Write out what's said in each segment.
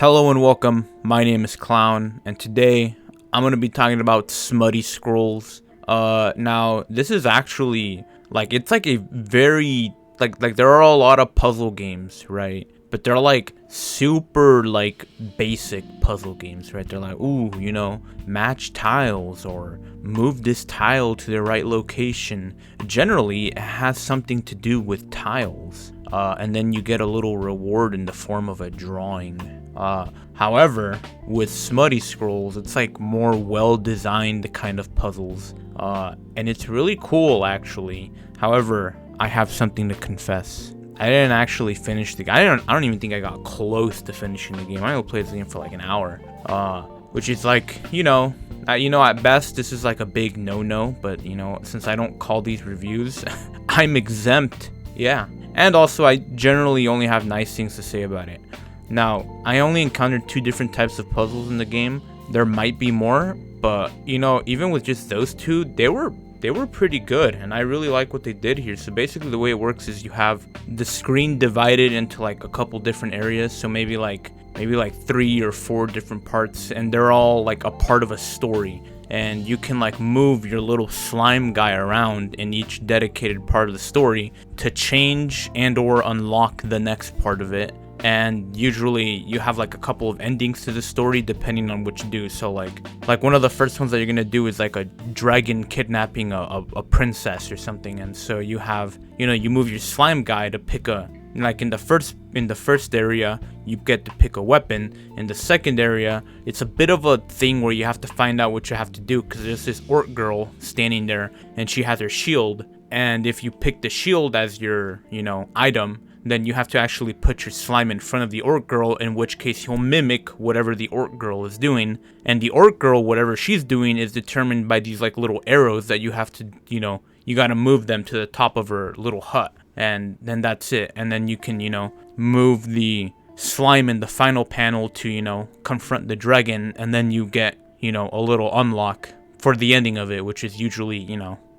Hello and welcome, my name is Clown, and today I'm going to be talking about Smutty Scrolls. Now, this is actually, it's like a very, there are a lot of puzzle games, right? But they're super, basic puzzle games, right? They're like, ooh, match tiles or move this tile to the right location. Generally, it has something to do with tiles. And then you get a little reward in the form of a drawing. However, with Smutty Scrolls, it's more well-designed kind of puzzles. And it's really cool, actually. However, I have something to confess. I didn't actually finish the game. I don't even think I got close to finishing the game. I only played the game for an hour. Which is at best, this is a big no-no. But, since I don't call these reviews, I'm exempt. Yeah. And also, I generally only have nice things to say about it. Now, I only encountered 2 different types of puzzles in the game. There might be more, but, even with just those 2, they were pretty good, and I really like what they did here. So basically the way it works is you have the screen divided into a couple different areas, so maybe 3 or 4 different parts, and they're all a part of a story. And you can move your little slime guy around in each dedicated part of the story to change and or unlock the next part of it. And usually you have a couple of endings to the story depending on what you do. So one of the first ones that you're gonna do is a dragon kidnapping a princess or something. And so you have, you move your slime guy to pick in the first area, you get to pick a weapon. In the second area, it's a bit of a thing where you have to find out what you have to do, because there's this orc girl standing there and she has her shield. And if you pick the shield as your, item, then you have to actually put your slime in front of the orc girl, in which case he'll mimic whatever the orc girl is doing. And the orc girl, whatever she's doing, is determined by these little arrows that you have to, you gotta move them to the top of her little hut. And then that's it. And then you can, move the slime in the final panel to, confront the dragon. And then you get, a little unlock for the ending of it, which is usually,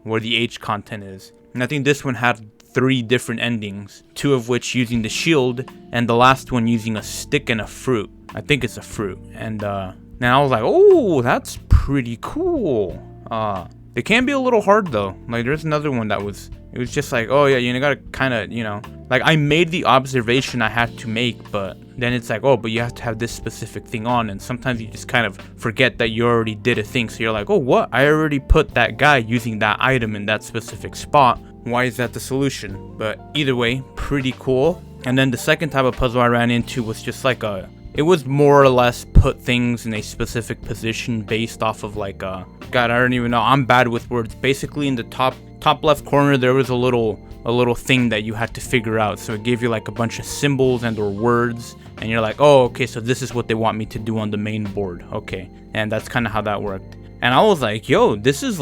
where the H content is. And I think this one had 3 different endings, 2 of which using the shield, and the last one using a stick and a fruit. I think it's a fruit. And now I was like, oh, that's pretty cool. It can be a little hard though. There's another one that was, it was just oh yeah, you gotta kind of, I made the observation I had to make, but then it's oh, but you have to have this specific thing on, and sometimes you just kind of forget that you already did a thing. So you're like, oh, what? I already put that guy using that item in that specific spot. Why is that the solution? But either way, pretty cool. And then the second type of puzzle I ran into was just it was more or less put things in a specific position based off of God, I don't even know. I'm bad with words. Basically, in the top left corner, there was a little thing that you had to figure out. So it gave you a bunch of symbols and or words, and you're like, oh, okay, so this is what they want me to do on the main board. Okay, and that's kind of how that worked. And I was like, yo, this is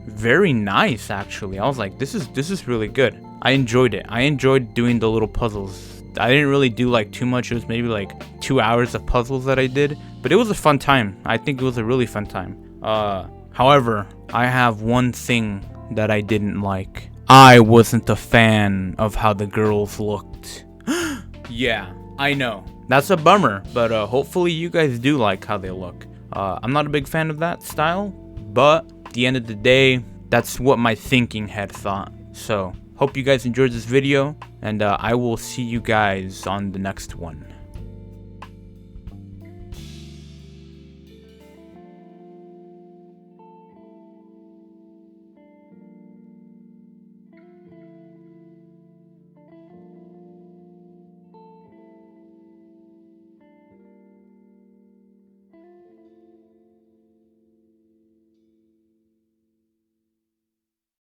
very nice, actually. I was like, this is really good. I enjoyed it. I enjoyed doing the little puzzles. I didn't really do too much. It was maybe 2 hours of puzzles that I did, but it was a fun time. I think it was a really fun time. However, I have one thing that I didn't like. I wasn't a fan of how the girls looked. Yeah, I know. That's a bummer, but hopefully you guys do like how they look. I'm not a big fan of that style, but at the end of the day, that's what my thinking head thought. So, hope you guys enjoyed this video, and I will see you guys on the next one.